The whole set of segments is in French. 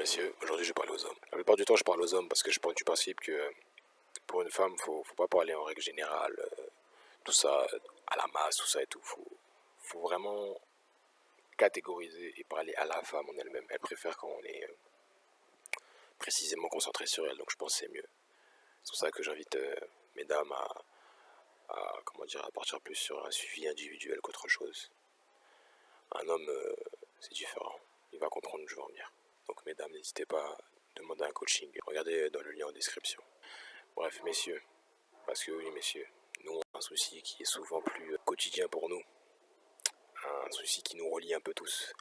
messieurs, aujourd'hui je vais parler aux hommes. La plupart du temps je parle aux hommes parce que je pars du principe que pour une femme, faut pas parler en règle générale, tout ça, à la masse, tout ça et tout. Faut vraiment catégoriser et parler à la femme en elle-même. Elle préfère quand on est précisément concentré sur elle, donc je pense que c'est mieux. C'est pour ça que j'invite mesdames comment dire, à partir plus sur un suivi individuel qu'autre chose. Un homme, c'est différent. Il va comprendre où je veux en venir. Donc mesdames, n'hésitez pas à demander un coaching. Regardez dans le lien en description. Bref, messieurs, parce que oui, messieurs, nous on a un souci qui est souvent plus quotidien pour nous. Un souci qui nous relie un peu tous.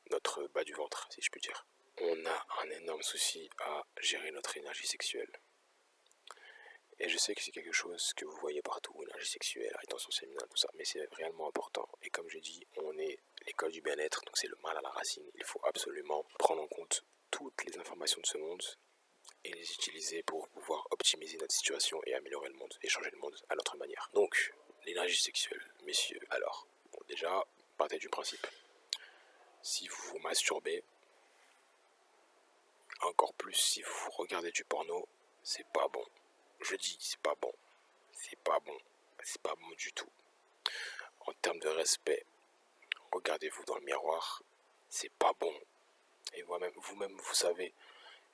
Notre bas du ventre, si je puis dire. On a un énorme souci à gérer notre énergie sexuelle. Et je sais que c'est quelque chose que vous voyez partout, énergie sexuelle, rétention séminale, tout ça, mais c'est réellement important. Et comme je dis, on est l'école du bien-être, donc c'est le mal à la racine. Il faut absolument prendre en compte toutes les informations de ce monde et les utiliser pour pouvoir optimiser notre situation et améliorer le monde et changer le monde à notre manière. Donc, l'énergie sexuelle, messieurs. Alors, bon, déjà, partez du principe. Si vous vous masturbez, encore plus si vous regardez du porno, c'est pas bon. Je dis, c'est pas bon. C'est pas bon. C'est pas bon du tout. En termes de respect, regardez-vous dans le miroir, c'est pas bon. Et vous-même, vous savez,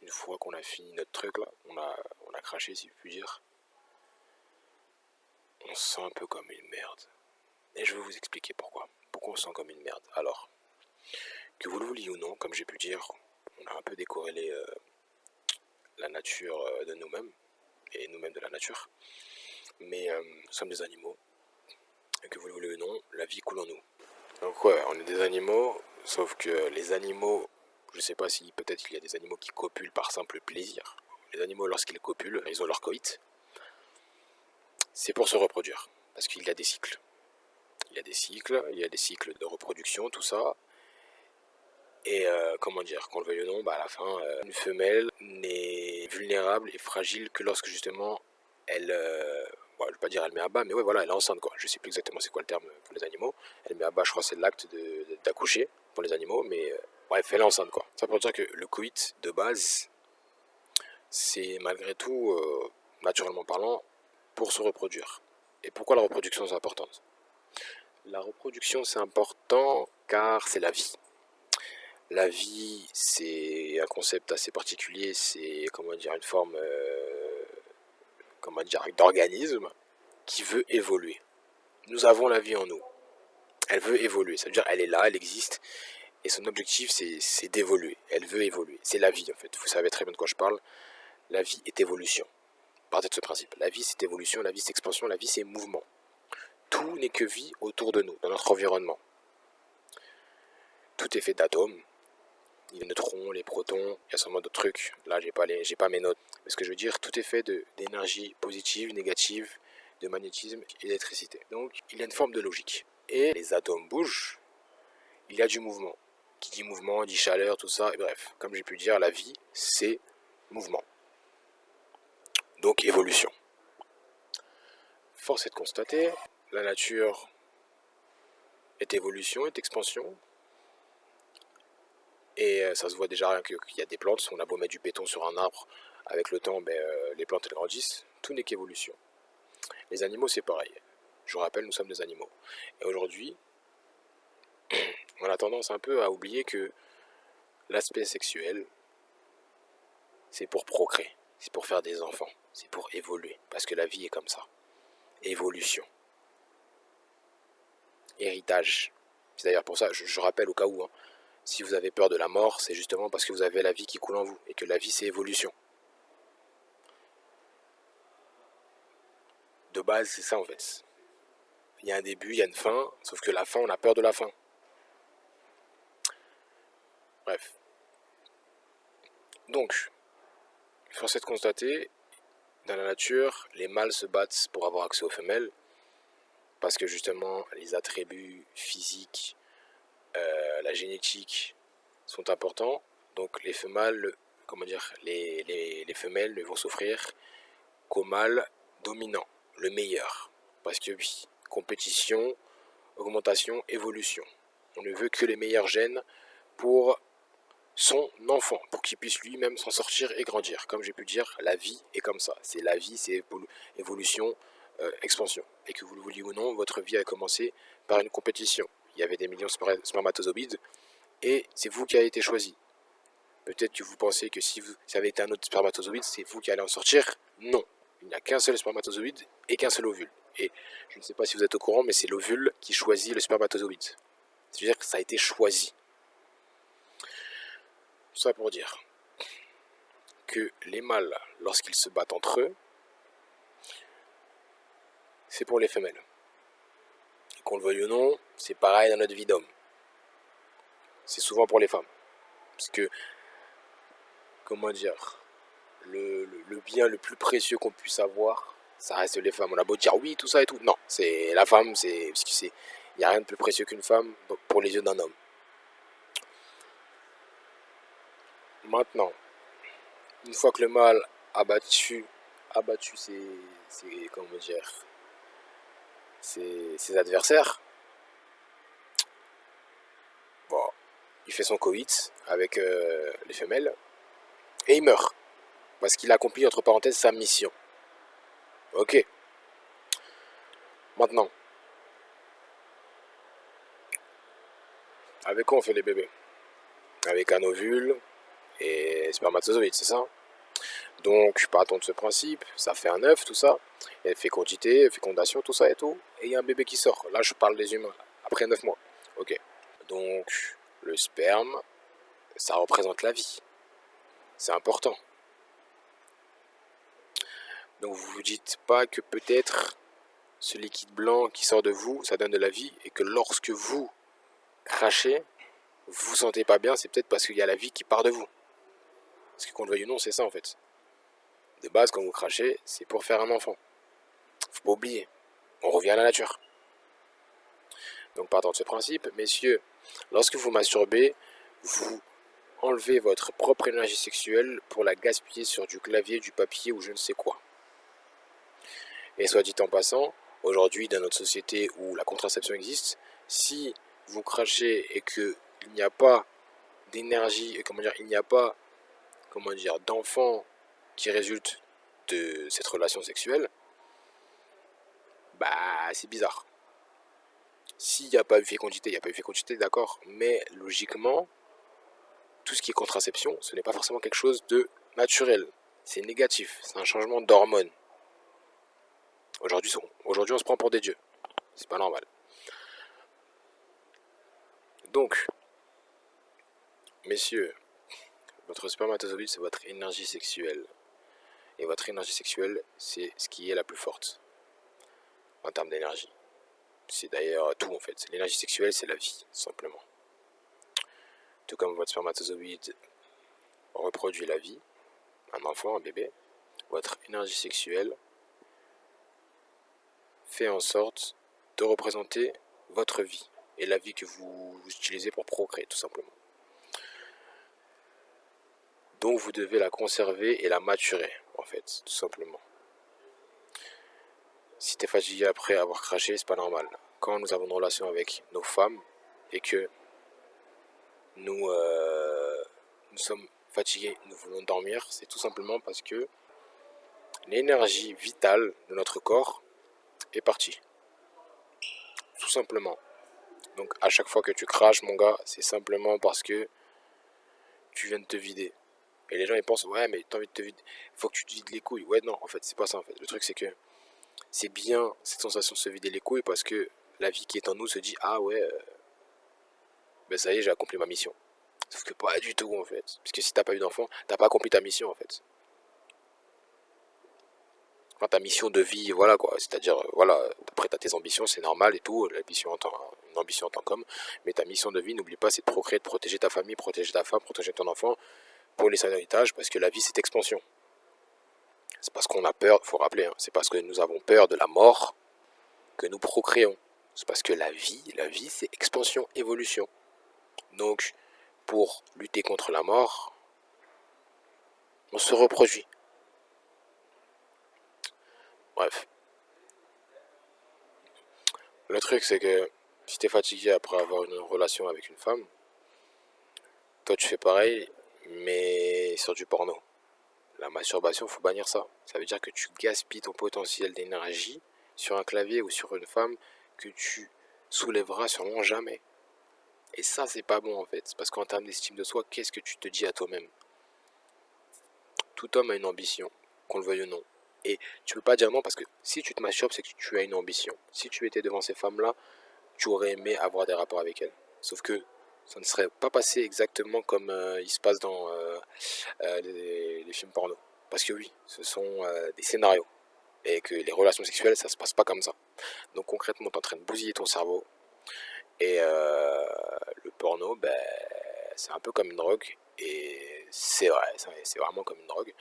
une fois qu'on a fini notre truc là, on a craché si je puis dire, on se sent un peu comme une merde. Et je vais vous expliquer pourquoi. Pourquoi on se sent comme une merde. Alors, que vous le vouliez ou non, comme j'ai pu dire, on a un peu décorrélé la nature de nous-mêmes, et nous-mêmes de la nature. Mais nous sommes des animaux, et que vous le voulez ou non, la vie coule en nous. Donc ouais, on est des animaux, sauf que les animaux, je sais pas si peut-être il y a des animaux qui copulent par simple plaisir. Les animaux, lorsqu'ils copulent, ils ont leur coït. C'est pour se reproduire, parce qu'il y a des cycles. Il y a des cycles de reproduction, tout ça. Et comment dire, qu'on le veuille ou non, à la fin, une femelle n'est vulnérable et fragile que lorsque justement elle, je ne vais pas dire elle met à bas, mais ouais, voilà, elle est enceinte quoi. Je sais plus exactement c'est quoi le terme pour les animaux. Elle met à bas, je crois, c'est l'acte d'accoucher pour les animaux, mais bref, elle est enceinte quoi. Ça pour dire que le coït de base, c'est malgré tout, naturellement parlant, pour se reproduire. Et pourquoi la reproduction c'est importante? La reproduction c'est important car c'est la vie. La vie, c'est un concept assez particulier, c'est comment dire une forme d'organisme qui veut évoluer. Nous avons la vie en nous. Elle veut évoluer, ça veut dire elle est là, elle existe, et son objectif c'est d'évoluer. Elle veut évoluer. C'est la vie en fait. Vous savez très bien de quoi je parle. La vie est évolution. Partez de ce principe. La vie c'est évolution, la vie c'est expansion, la vie c'est mouvement. Tout n'est que vie autour de nous, dans notre environnement. Tout est fait d'atomes. Les neutrons, les protons, il y a sûrement d'autres trucs. Là, j'ai pas mes notes. Mais ce que je veux dire, tout est fait d'énergie positive, négative, de magnétisme et d'électricité. Donc, il y a une forme de logique. Et les atomes bougent, il y a du mouvement. Qui dit mouvement, dit chaleur, tout ça. Et bref, comme j'ai pu dire, la vie, c'est mouvement. Donc, évolution. Force est de constater, la nature est évolution, est expansion. Et ça se voit déjà rien qu'il y a des plantes, on a beau mettre du béton sur un arbre, avec le temps, les plantes elles grandissent, tout n'est qu'évolution. Les animaux c'est pareil, je vous rappelle, nous sommes des animaux. Et aujourd'hui, on a tendance un peu à oublier que l'aspect sexuel, c'est pour procréer, c'est pour faire des enfants, c'est pour évoluer, parce que la vie est comme ça. Évolution. Héritage. C'est d'ailleurs pour ça, je rappelle au cas où, si vous avez peur de la mort, c'est justement parce que vous avez la vie qui coule en vous, et que la vie c'est évolution. De base, c'est ça en fait. Il y a un début, il y a une fin, sauf que la fin, on a peur de la fin. Bref. Donc, force est de constater, dans la nature, les mâles se battent pour avoir accès aux femelles, parce que justement, les attributs physiques, la génétique sont importants. Donc les femelles, les femelles ne vont s'offrir qu'au mâle dominant, le meilleur. Parce que oui, compétition, augmentation, évolution. On ne veut que les meilleurs gènes pour son enfant pour qu'il puisse lui-même s'en sortir et grandir. Comme j'ai pu dire, la vie est comme ça. C'est la vie, c'est évolution, expansion. Et que vous le vouliez ou non, votre vie a commencé par une compétition. Il y avait des millions de spermatozoïdes et c'est vous qui avez été choisi. Peut-être que vous pensez que si ça avait été un autre spermatozoïde, c'est vous qui allez en sortir. Non. Il n'y a qu'un seul spermatozoïde et qu'un seul ovule. Et je ne sais pas si vous êtes au courant, mais c'est l'ovule qui choisit le spermatozoïde. C'est-à-dire que ça a été choisi. Tout ça pour dire que les mâles, lorsqu'ils se battent entre eux, c'est pour les femelles. Qu'on le veuille ou non, c'est pareil dans notre vie d'homme. C'est souvent pour les femmes. Parce que, comment dire, le bien le plus précieux qu'on puisse avoir, ça reste les femmes. On a beau dire oui, tout ça et tout. Non, c'est la femme, c'est parce que il n'y a rien de plus précieux qu'une femme pour les yeux d'un homme. Maintenant, une fois que le mâle a battu comment dire, ses adversaires, bon, il fait son coït avec les femelles et il meurt parce qu'il accomplit entre parenthèses sa mission. Ok. Maintenant, avec quoi on fait les bébés? Avec un ovule et spermatozoïde, c'est ça? Donc, partons de ce principe, ça fait un œuf, tout ça, et fécondité, fécondation, tout ça et tout, et il y a un bébé qui sort. Là, je parle des humains, après 9 mois. Ok. Donc, le sperme, ça représente la vie. C'est important. Donc, vous vous dites pas que peut-être ce liquide blanc qui sort de vous, ça donne de la vie, et que lorsque vous crachez, vous vous sentez pas bien, c'est peut-être parce qu'il y a la vie qui part de vous. Parce que qu'on le veuille ou non, c'est ça en fait. De base, quand vous crachez, c'est pour faire un enfant. Faut pas oublier. On revient à la nature. Donc partant de ce principe, messieurs, lorsque vous masturbez, vous enlevez votre propre énergie sexuelle pour la gaspiller sur du clavier, du papier ou je ne sais quoi. Et soit dit en passant, aujourd'hui dans notre société où la contraception existe, si vous crachez et qu'il n'y a pas d'énergie, il n'y a pas, d'enfant qui résulte de cette relation sexuelle, bah c'est bizarre. S'il n'y a pas eu fécondité, il n'y a pas eu fécondité, d'accord, mais logiquement, tout ce qui est contraception, ce n'est pas forcément quelque chose de naturel. C'est négatif, c'est un changement d'hormones. Aujourd'hui, on se prend pour des dieux. C'est pas normal. Donc, messieurs, votre spermatozoïde, c'est votre énergie sexuelle. Et votre énergie sexuelle, c'est ce qui est la plus forte en termes d'énergie. C'est d'ailleurs tout en fait. L'énergie sexuelle, c'est la vie, simplement. Tout comme votre spermatozoïde reproduit la vie, un enfant, un bébé, votre énergie sexuelle fait en sorte de représenter votre vie et la vie que vous utilisez pour procréer, tout simplement. Donc vous devez la conserver et la maturer, en fait, tout simplement. Si t'es fatigué après avoir craché, c'est pas normal. Quand nous avons une relation avec nos femmes et que nous sommes fatigués, nous voulons dormir, c'est tout simplement parce que l'énergie vitale de notre corps est partie. Tout simplement. Donc à chaque fois que tu craches, mon gars, c'est simplement parce que tu viens de te vider. Et les gens ils pensent, ouais, mais t'as envie de te vider, faut que tu te vides les couilles. Ouais, non, en fait, c'est pas ça en fait. Le truc c'est que c'est bien cette sensation de se vider les couilles parce que la vie qui est en nous se dit, ah ouais, ben ça y est, j'ai accompli ma mission. Sauf que pas du tout en fait. Parce que si t'as pas eu d'enfant, t'as pas accompli ta mission en fait. Enfin, ta mission de vie, voilà quoi. C'est-à-dire, voilà, après t'as tes ambitions, c'est normal et tout, l'ambition une ambition en tant qu'homme. Mais ta mission de vie, n'oublie pas, c'est de procréer, de protéger ta famille, protéger ta femme, protéger ton enfant pour les héritage, parce que la vie c'est expansion. C'est parce qu'on a peur, faut rappeler, hein, c'est parce que nous avons peur de la mort que nous procréons. C'est parce que la vie c'est expansion, évolution. Donc, pour lutter contre la mort, on se reproduit. Bref. Le truc, c'est que si t'es fatigué après avoir une relation avec une femme, toi tu fais pareil, mais sur du porno. La masturbation, faut bannir ça. Ça veut dire que tu gaspilles ton potentiel d'énergie sur un clavier ou sur une femme que tu soulèveras sûrement jamais. Et ça, c'est pas bon en fait. Parce qu'en termes d'estime de soi, qu'est-ce que tu te dis à toi-même? Tout homme a une ambition, qu'on le veuille ou non. Et tu peux pas dire non parce que si tu te masturbes, c'est que tu as une ambition. Si tu étais devant ces femmes-là, tu aurais aimé avoir des rapports avec elles. Sauf que ça ne serait pas passé exactement comme il se passe dans les films porno. Parce que oui, ce sont des scénarios. Et que les relations sexuelles, ça se passe pas comme ça. Donc concrètement, tu es en train de bousiller ton cerveau. Et le porno, ben, c'est un peu comme une drogue. Et c'est vrai, c'est vraiment comme une drogue.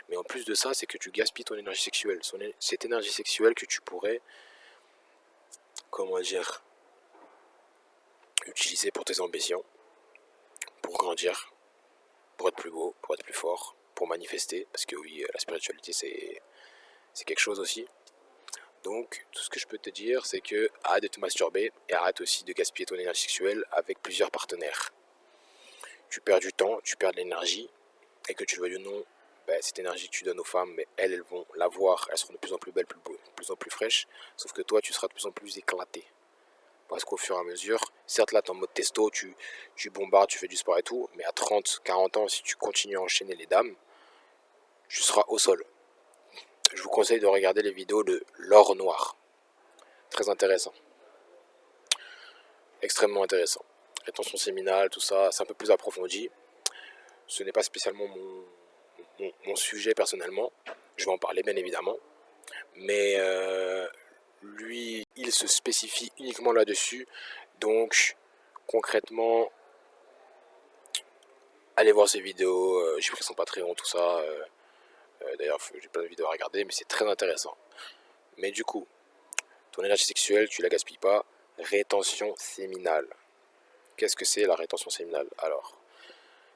Mais en plus de ça, c'est que tu gaspilles ton énergie sexuelle. Cette énergie sexuelle que tu pourrais, comment dire, utiliser pour tes ambitions, pour grandir, pour être plus beau, pour être plus fort, pour manifester. Parce que oui, la spiritualité, c'est quelque chose aussi. Donc, tout ce que je peux te dire, c'est que arrête de te masturber et arrête aussi de gaspiller ton énergie sexuelle avec plusieurs partenaires. Tu perds du temps, tu perds de l'énergie, et que tu le veuilles ou non, ben, cette énergie que tu donnes aux femmes, mais elles vont l'avoir, elles seront de plus en plus belles, de plus en plus fraîches, sauf que toi, tu seras de plus en plus éclaté. Parce qu'au fur et à mesure, certes là, tu es en mode testo, tu bombardes, tu fais du sport et tout, mais à 30, 40 ans, si tu continues à enchaîner les dames, tu seras au sol. Je vous conseille de regarder les vidéos de l'or noir. Très intéressant. Extrêmement intéressant. Rétention séminale, tout ça, c'est un peu plus approfondi. Ce n'est pas spécialement mon sujet personnellement. Je vais en parler bien évidemment. Mais lui, il se spécifie uniquement là-dessus. Donc, concrètement, allez voir ses vidéos. J'ai pris son Patreon, tout ça. D'ailleurs, j'ai plein de vidéos à regarder, mais c'est très intéressant. Mais du coup, ton énergie sexuelle, tu la gaspilles pas. Rétention séminale. Qu'est-ce que c'est la rétention séminale? Alors,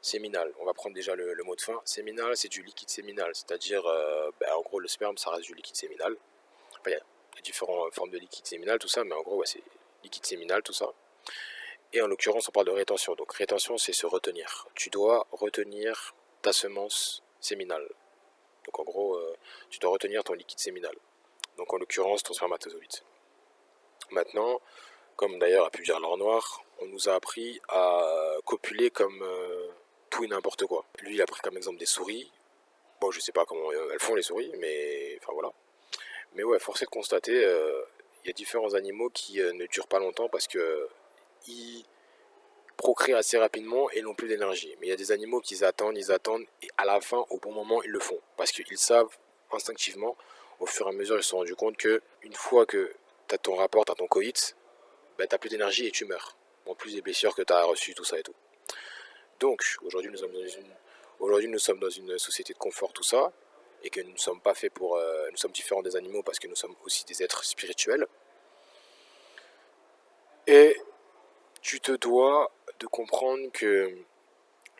séminal, on va prendre déjà le mot de fin. Séminal, c'est du liquide séminal, c'est-à-dire, en gros, le sperme, ça reste du liquide séminal. Enfin, il y a différentes formes de liquide séminal, tout ça, mais en gros, ouais, c'est liquide séminal, tout ça. Et en l'occurrence, on parle de rétention. Donc, rétention, c'est se retenir. Tu dois retenir ta semence séminale. Donc, en gros, tu dois retenir ton liquide séminal. Donc, en l'occurrence, ton spermatozoïde. Maintenant, comme d'ailleurs a pu dire l'or noir, on nous a appris à copuler comme tout et n'importe quoi. Lui, il a pris comme exemple des souris. Bon, je sais pas comment elles font les souris, mais enfin voilà. Mais ouais, force est de constater, il y a différents animaux qui ne durent pas longtemps parce que ils procréent assez rapidement et n'ont plus d'énergie. Mais il y a des animaux qui attendent, et à la fin, au bon moment, ils le font. Parce qu'ils savent instinctivement, au fur et à mesure, ils se sont rendus compte que une fois que tu as ton rapport, tu as ton coït, ben, tu n'as plus d'énergie et tu meurs. En plus des blessures que tu as reçues, tout ça et tout. Donc, aujourd'hui, nous sommes dans une société de confort, tout ça, et que nous ne sommes pas faits pour... nous sommes différents des animaux parce que nous sommes aussi des êtres spirituels. Et tu te dois de comprendre que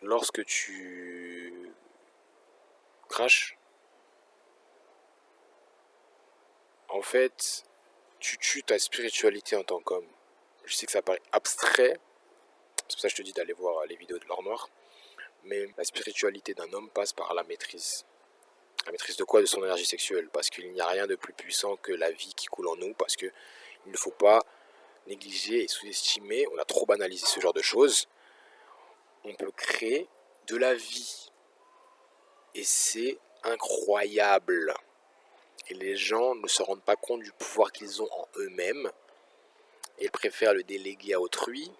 lorsque tu craches, en fait, tu tues ta spiritualité en tant qu'homme. Je sais que ça paraît abstrait, c'est pour ça que je te dis d'aller voir les vidéos de l'or noir, mais la spiritualité d'un homme passe par la maîtrise. La maîtrise de quoi? De son énergie sexuelle. Parce qu'il n'y a rien de plus puissant que la vie qui coule en nous. Parce qu'il ne faut pas négliger et sous-estimer. On a trop banalisé ce genre de choses. On peut créer de la vie. Et c'est incroyable. Et les gens ne se rendent pas compte du pouvoir qu'ils ont en eux-mêmes. Ils préfèrent le déléguer à autrui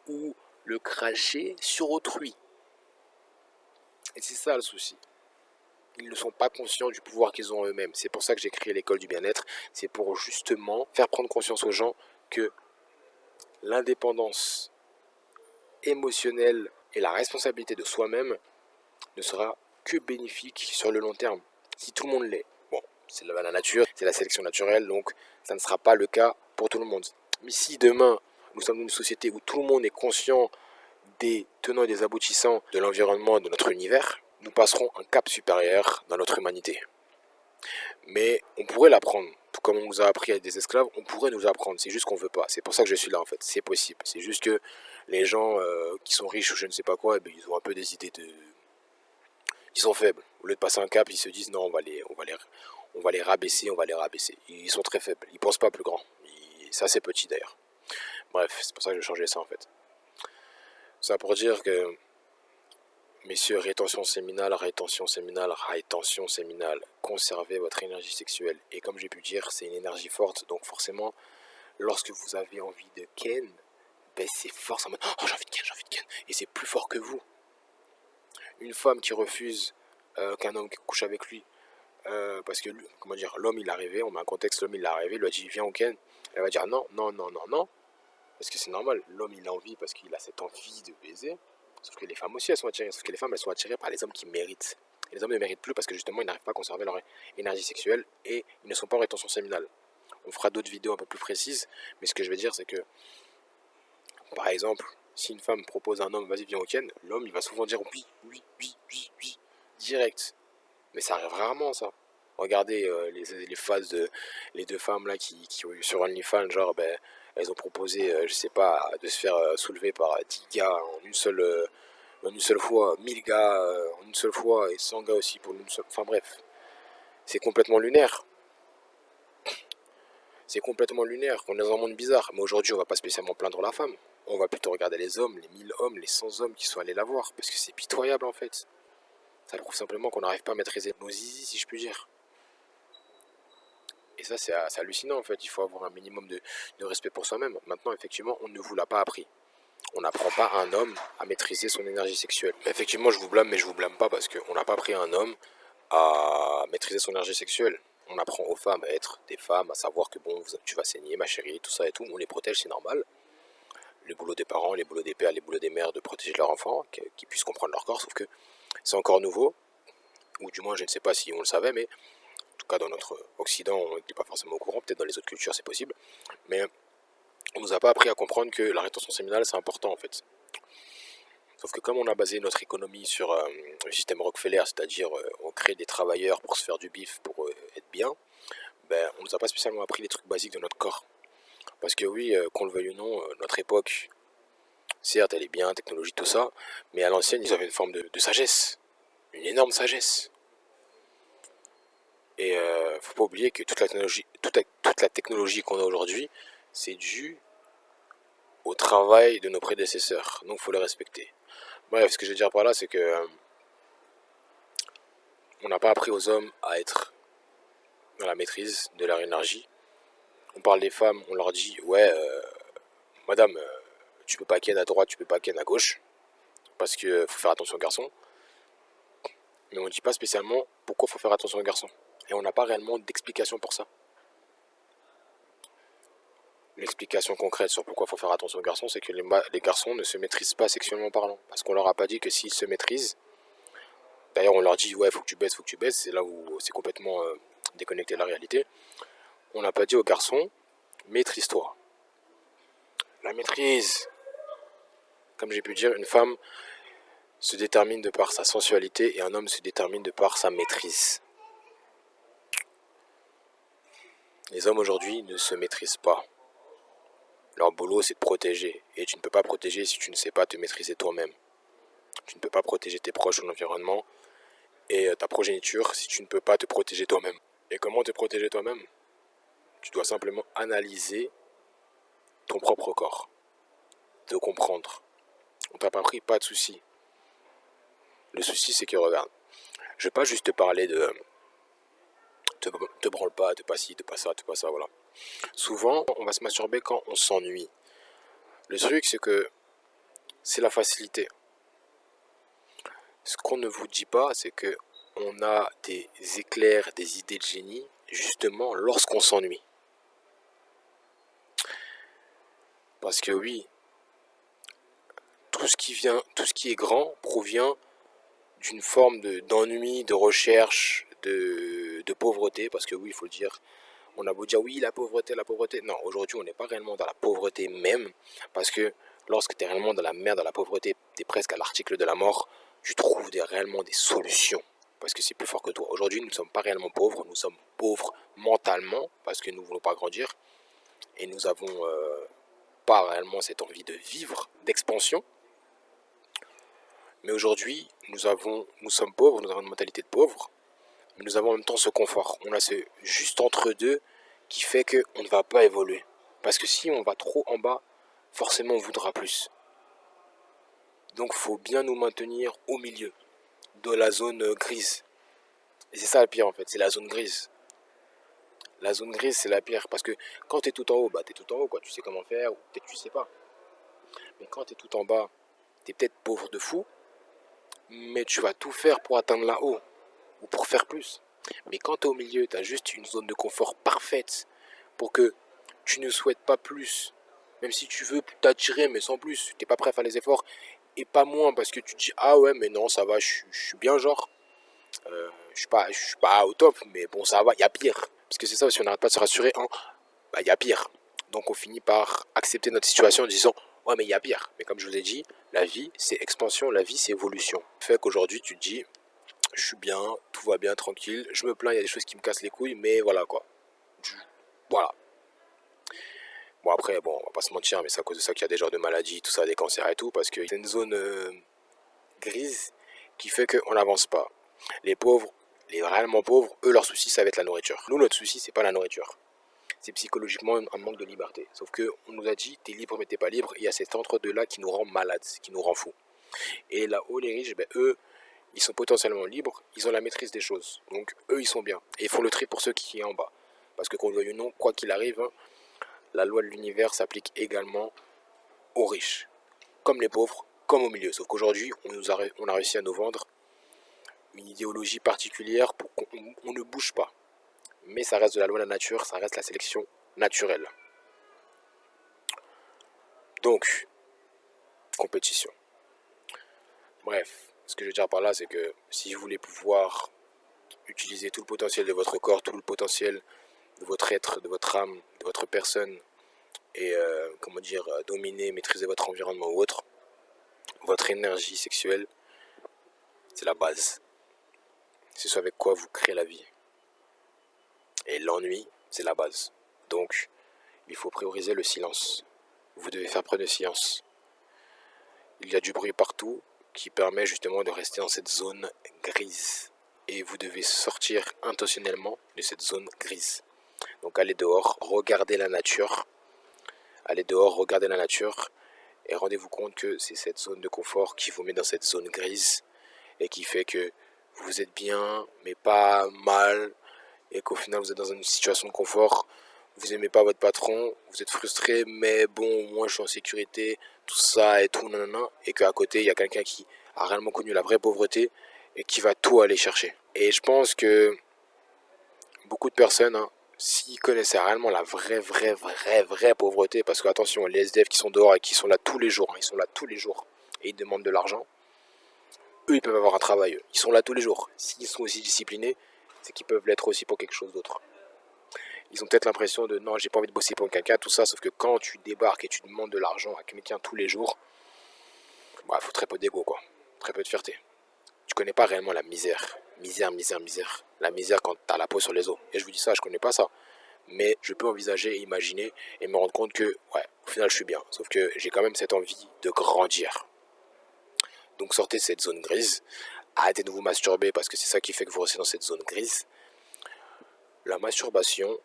ou le cracher sur autrui. Et c'est ça le souci. Ils ne sont pas conscients du pouvoir qu'ils ont eux-mêmes. C'est pour ça que j'ai créé l'école du bien-être. C'est pour justement faire prendre conscience aux gens que l'indépendance émotionnelle et la responsabilité de soi-même ne sera que bénéfique sur le long terme. Si tout le monde l'est. Bon, c'est la nature, c'est la sélection naturelle, donc ça ne sera pas le cas pour tout le monde. Mais si demain, nous sommes dans une société où tout le monde est conscient des tenants et des aboutissants de l'environnement et de notre univers, nous passerons un cap supérieur dans notre humanité. Mais on pourrait l'apprendre. Tout comme on nous a appris à être des esclaves, on pourrait nous apprendre. C'est juste qu'on veut pas. C'est pour ça que je suis là en fait. C'est possible. C'est juste que Les gens qui sont riches ou je ne sais pas quoi, eh ben, ils ont un peu des idées de... Ils sont faibles. Au lieu de passer un cap, ils se disent non, on va les rabaisser, on va les rabaisser. Ils sont très faibles, ils pensent pas plus grand. C'est assez petit d'ailleurs. Bref, c'est pour ça que je vais changer ça en fait. Ça pour dire que, messieurs, rétention séminale, rétention séminale, rétention séminale, conservez votre énergie sexuelle. Et comme j'ai pu dire, c'est une énergie forte, donc forcément, lorsque vous avez envie de ken, ben c'est forcément, oh j'ai envie de ken, j'ai envie de ken, et c'est plus fort que vous. Une femme qui refuse qu'un homme couche avec lui, parce que comment dire, l'homme il est arrivé, on met un contexte, l'homme il est arrivé, il lui a dit viens au ken, elle va dire non, non, non, non, non, parce que c'est normal, l'homme il a envie parce qu'il a cette envie de baiser, sauf que les femmes aussi elles sont attirées, sauf que les femmes elles sont attirées par les hommes qui méritent. Et les hommes ne méritent plus parce que justement ils n'arrivent pas à conserver leur énergie sexuelle et ils ne sont pas en rétention séminale. On fera d'autres vidéos un peu plus précises, mais ce que je vais dire c'est que, par exemple, si une femme propose à un homme vas-y viens au ken, l'homme il va souvent dire oui, oui, oui, oui, oui, direct. Mais ça arrive rarement ça. Regardez les phases de les deux femmes là qui ont eu sur OnlyFans, genre ben elles ont proposé, je sais pas, de se faire soulever par 10 gars en une seule fois, 1000 gars en une seule fois et 100 gars aussi pour une seule. Enfin bref, c'est complètement lunaire. C'est complètement lunaire. On est dans un monde bizarre. Mais aujourd'hui, on va pas spécialement plaindre la femme. On va plutôt regarder les hommes, les 1000 hommes, les 100 hommes qui sont allés la voir. Parce que c'est pitoyable en fait. Ça prouve simplement qu'on n'arrive pas à maîtriser nos zizi, si je puis dire. Et ça, c'est hallucinant en fait. Il faut avoir un minimum de respect pour soi-même. Maintenant, effectivement, on ne vous l'a pas appris. On n'apprend pas à un homme à maîtriser son énergie sexuelle. Effectivement, je vous blâme, mais je vous blâme pas parce qu'on n'a pas appris à un homme à maîtriser son énergie sexuelle. On apprend aux femmes à être des femmes, à savoir que bon, tu vas saigner, ma chérie, tout ça et tout. On les protège, c'est normal. Le boulot des parents, les boulots des pères, les boulots des mères de protéger leurs enfants, qu'ils puissent comprendre leur corps, sauf que c'est encore nouveau, ou du moins je ne sais pas si on le savait, mais en tout cas dans notre Occident, on n'était pas forcément au courant, peut-être dans les autres cultures c'est possible, mais on nous a pas appris à comprendre que la rétention séminale c'est important en fait. Sauf que comme on a basé notre économie sur le système Rockefeller, c'est-à-dire on crée des travailleurs pour se faire du bif, pour être bien, ben, on nous a pas spécialement appris les trucs basiques de notre corps. Parce que oui, qu'on le veuille ou non, notre époque, certes elle est bien, technologie, tout ça, mais à l'ancienne ils avaient une forme de sagesse, une énorme sagesse. Et faut pas oublier que toute la technologie qu'on a aujourd'hui, c'est dû au travail de nos prédécesseurs. Donc faut les respecter. Bref, ce que je veux dire par là, c'est que on n'a pas appris aux hommes à être dans la maîtrise de leur énergie. On parle des femmes, on leur dit ouais, madame, tu peux pas ken à droite, tu peux pas ken à gauche, parce que faut faire attention aux garçons. Mais on ne dit pas spécialement pourquoi faut faire attention aux garçons. Et on n'a pas réellement d'explication pour ça. L'explication concrète sur pourquoi il faut faire attention aux garçons, c'est que les garçons ne se maîtrisent pas sexuellement parlant. Parce qu'on leur a pas dit que s'ils se maîtrisent, d'ailleurs on leur dit ouais faut que tu baisses, c'est là où c'est complètement déconnecté de la réalité. On n'a pas dit aux garçons, maîtrise-toi. La maîtrise, comme j'ai pu dire, une femme se détermine de par sa sensualité et un homme se détermine de par sa maîtrise. Les hommes aujourd'hui ne se maîtrisent pas. Leur boulot c'est de protéger. Et tu ne peux pas protéger si tu ne sais pas te maîtriser toi-même. Tu ne peux pas protéger tes proches, ton environnement et ta progéniture si tu ne peux pas te protéger toi-même. Et comment te protéger toi-même? Tu dois simplement analyser ton propre corps, te comprendre. On t'a pas appris, pas de souci. Le souci c'est que regarde, je vais pas juste te parler de te branle pas, te pas ci, te pas ça, voilà. Souvent, on va se masturber quand on s'ennuie. Le truc c'est que c'est la facilité. Ce qu'on ne vous dit pas, c'est que on a des éclairs, des idées de génie, justement lorsqu'on s'ennuie. Parce que oui, tout ce qui est grand provient d'une forme d'ennui, de recherche, de pauvreté, parce que oui, il faut le dire, on a beau dire oui, la pauvreté, non, aujourd'hui on n'est pas réellement dans la pauvreté même, parce que lorsque tu es réellement dans la merde, dans la pauvreté, tu es presque à l'article de la mort, tu trouves réellement des solutions, parce que c'est plus fort que toi. Aujourd'hui, nous ne sommes pas réellement pauvres, nous sommes pauvres mentalement, parce que nous ne voulons pas grandir, et nous avons pas réellement cette envie de vivre, d'expansion. Mais aujourd'hui, nous sommes pauvres, nous avons une mentalité de pauvre, mais nous avons en même temps ce confort. On a ce juste entre deux qui fait qu'on ne va pas évoluer. Parce que si on va trop en bas, forcément on voudra plus. Donc il faut bien nous maintenir au milieu de la zone grise. Et c'est ça le pire en fait, c'est la zone grise. La zone grise c'est la pire parce que quand tu es tout en haut, bah tu es tout en haut quoi, tu sais comment faire ou peut-être tu sais pas. Mais quand tu es tout en bas, tu es peut-être pauvre de fou, mais tu vas tout faire pour atteindre là-haut ou pour faire plus. Mais quand tu es au milieu, tu as juste une zone de confort parfaite pour que tu ne souhaites pas plus. Même si tu veux t'attirer, mais sans plus. Tu n'es pas prêt à faire les efforts. Et pas moins parce que tu te dis, ah ouais, mais non, ça va, je suis bien genre. Je suis pas au top, mais bon, ça va, il y a pire. Parce que c'est ça aussi, on n'arrête pas de se rassurer en, bah, il y a pire. Donc on finit par accepter notre situation en disant, ouais, mais il y a pire. Mais comme je vous ai dit, la vie, c'est expansion, la vie, c'est évolution. Fait qu'aujourd'hui, tu te dis, je suis bien, tout va bien, tranquille. Je me plains, il y a des choses qui me cassent les couilles, mais voilà quoi. Voilà. Bon après, bon, on va pas se mentir, mais c'est à cause de ça qu'il y a des genres de maladies, tout ça, des cancers et tout, parce que c'est une zone grise qui fait qu'on n'avance pas. Les pauvres, les réellement pauvres, eux, leur souci, ça va être la nourriture. Nous, notre souci, c'est pas la nourriture. C'est psychologiquement un manque de liberté. Sauf que on nous a dit, t'es libre mais t'es pas libre. Et il y a cet entre-deux-là qui nous rend malades, qui nous rend fous. Et là-haut, les riches, ben, eux, ils sont potentiellement libres, ils ont la maîtrise des choses. Donc, eux, ils sont bien. Et ils font le tri pour ceux qui sont en bas. Parce que qu'on le veuille ou non, quoi qu'il arrive, hein, la loi de l'univers s'applique également aux riches. Comme les pauvres, comme au milieu. Sauf qu'aujourd'hui, on a réussi à nous vendre une idéologie particulière pour qu'on ne bouge pas. Mais ça reste de la loi de la nature, ça reste la sélection naturelle. Donc, compétition. Bref, ce que je veux dire par là, c'est que si vous voulez pouvoir utiliser tout le potentiel de votre corps, tout le potentiel de votre être, de votre âme, de votre personne, et dominer, maîtriser votre environnement ou autre, votre énergie sexuelle, c'est la base. C'est ce avec quoi vous créez la vie. Et l'ennui, c'est la base. Donc, il faut prioriser le silence. Vous devez faire preuve de silence. Il y a du bruit partout qui permet justement de rester dans cette zone grise. Et vous devez sortir intentionnellement de cette zone grise. Donc allez dehors, regardez la nature. Allez dehors, regardez la nature. Et rendez-vous compte que c'est cette zone de confort qui vous met dans cette zone grise. Et qui fait que vous êtes bien, mais pas mal. Et qu'au final vous êtes dans une situation de confort. Vous aimez pas votre patron, vous êtes frustré, mais bon, moi je suis en sécurité, tout ça et tout, nanana, et qu'à côté il y a quelqu'un qui a réellement connu la vraie pauvreté et qui va tout aller chercher. Et je pense que beaucoup de personnes, hein, s'ils connaissaient réellement la vraie pauvreté, parce que attention, les SDF qui sont dehors et qui sont là tous les jours, hein, ils sont là tous les jours et ils demandent de l'argent, eux ils peuvent avoir un travail, ils sont là tous les jours. S'ils sont aussi disciplinés, c'est qu'ils peuvent l'être aussi pour quelque chose d'autre. Ils ont peut-être l'impression de non, j'ai pas envie de bosser pour quelqu'un, tout ça, sauf que quand tu débarques et tu demandes de l'argent à quelqu'un tous les jours, bah, faut très peu d'ego, quoi. Très peu de fierté. Tu connais pas réellement la misère. Misère. La misère quand t'as la peau sur les os. Et je vous dis ça, je connais pas ça. Mais je peux envisager, imaginer et me rendre compte que, ouais, au final, je suis bien. Sauf que j'ai quand même cette envie de grandir. Donc sortez de cette zone grise. Arrêtez de vous masturber parce que c'est ça qui fait que vous restez dans cette zone grise. La masturbation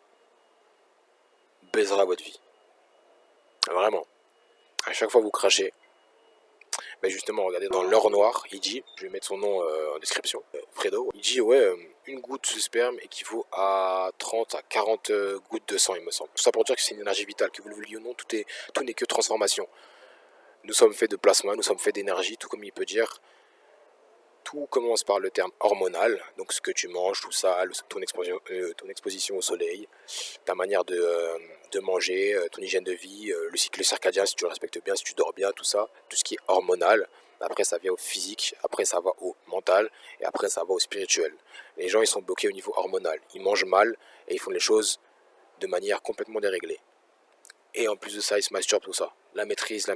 baisera votre vie. Vraiment. À chaque fois que vous crachez, ben justement, regardez dans l'heure noire, il dit, je vais mettre son nom en description, Fredo, il dit ouais, une goutte de sperme équivaut à 30 à 40 gouttes de sang, il me semble. Tout ça pour dire que c'est une énergie vitale, que vous le vouliez ou non, tout n'est que transformation. Nous sommes faits de plasma, nous sommes faits d'énergie, tout comme il peut dire. Tout commence par le terme hormonal, donc ce que tu manges, tout ça, ton exposition au soleil, ta manière de manger, ton hygiène de vie, le cycle circadien si tu le respectes bien, si tu dors bien, tout ça, tout ce qui est hormonal. Après ça vient au physique, après ça va au mental, et après ça va au spirituel. Les gens ils sont bloqués au niveau hormonal, ils mangent mal et ils font les choses de manière complètement déréglée. Et en plus de ça, ils se masturbent, tout ça. La maîtrise.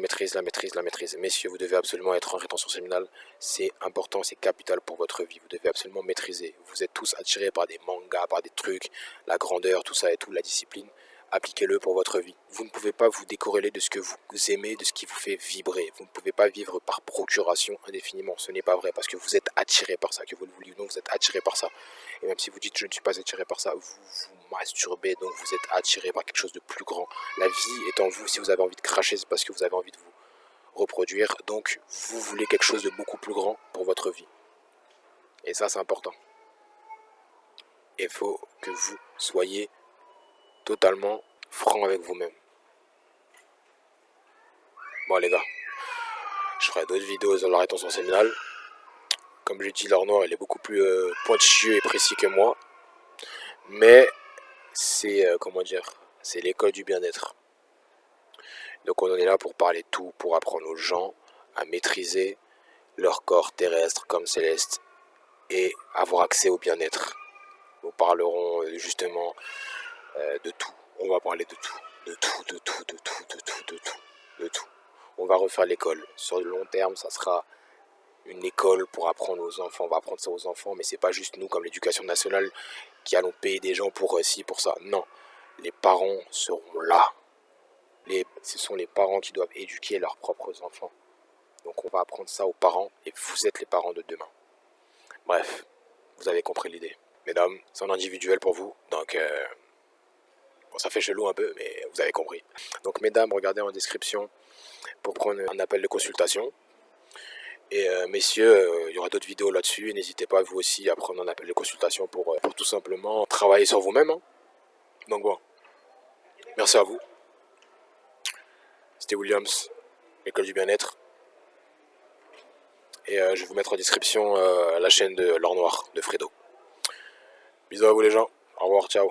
Messieurs, vous devez absolument être en rétention séminale. C'est important, c'est capital pour votre vie. Vous devez absolument maîtriser. Vous êtes tous attirés par des mangas, par des trucs, la grandeur, tout ça et tout, la discipline. appliquez-le pour votre vie. Vous ne pouvez pas vous décorréler de ce que vous aimez, de ce qui vous fait vibrer. Vous ne pouvez pas vivre par procuration indéfiniment. Ce n'est pas vrai parce que vous êtes attiré par ça, que vous le vouliez ou non, vous êtes attiré par ça. Et même si vous dites je ne suis pas attiré par ça, vous vous masturbez, donc vous êtes attiré par quelque chose de plus grand. La vie est en vous. Si vous avez envie de cracher, c'est parce que vous avez envie de vous reproduire. Donc vous voulez quelque chose de beaucoup plus grand pour votre vie. Et ça, c'est important. Il faut que vous soyez totalement franc avec vous-même. Bon les gars, je ferai d'autres vidéos sur la rétention séminale. Comme je dis, l'or noir il est beaucoup plus pointilleux et précis que moi. Mais c'est, comment dire, c'est l'école du bien-être. Donc on en est là pour parler de tout, pour apprendre aux gens à maîtriser leur corps terrestre comme céleste et avoir accès au bien-être. Nous parlerons justement de tout. On va parler de tout. De tout, de tout, de tout, de tout, de tout, de tout. On va refaire l'école. Sur le long terme, ça sera une école pour apprendre aux enfants. On va apprendre ça aux enfants, mais c'est pas juste nous, comme l'éducation nationale, qui allons payer des gens pour ci, pour ça. Non, les parents seront là. Ce sont les parents qui doivent éduquer leurs propres enfants. Donc on va apprendre ça aux parents, et vous êtes les parents de demain. Bref, vous avez compris l'idée. Mesdames, c'est en individuel pour vous, donc bon, ça fait chelou un peu, mais vous avez compris. Donc mesdames, regardez en description pour prendre un appel de consultation. Et messieurs, il y aura d'autres vidéos là-dessus. N'hésitez pas vous aussi à prendre un appel de consultation pour tout simplement travailler sur vous-même. Hein. Donc bon, merci à vous. C'était Williams, l'école du bien-être. Et je vais vous mettre en description la chaîne de l'or noir de Fredo. Bisous à vous les gens. Au revoir, ciao.